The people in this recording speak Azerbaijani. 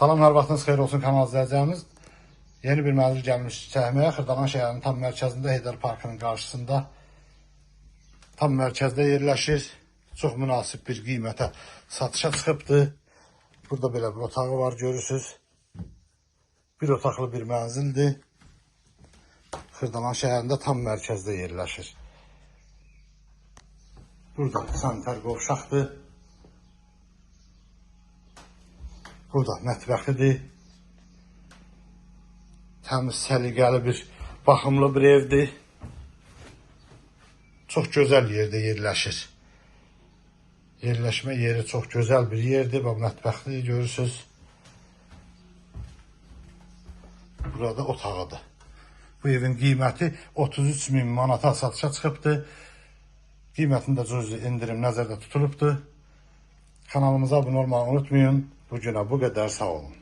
Salamlar, vaxtınız xeyir olsun kanal izləyəcəyimiz. Yeni bir mənzil gəlmiş çəkməyə. Xırdalan şəhərinin tam mərkəzində, Heydər Parkının qarşısında. Tam mərkəzdə yerləşir. Çox münasib bir qiymətə satışa çıxıbdır. Burada belə bir otağı var, görürsünüz. Bir otaqlı bir mənzildir. Xırdalan şəhərində tam mərkəzdə yerləşir. Burada sanitar qovşaqdır. Burada mətbəxidir. Təmiz, səliqəli bir, baxımlı bir evdir. Çox gözəl yerdə yerləşir. Yerləşmə yeri çox gözəl bir yerdir. Bax, mətbəxli görürsünüz. Burada otağıdır. Bu evin qiyməti 33.000 manata satışa çıxıbdır. Qiymətində cüzi indirim nəzərdə tutulubdur. Kanalımıza abunə olmağı unutmayın. Bugünə bu qədər, sağ olun.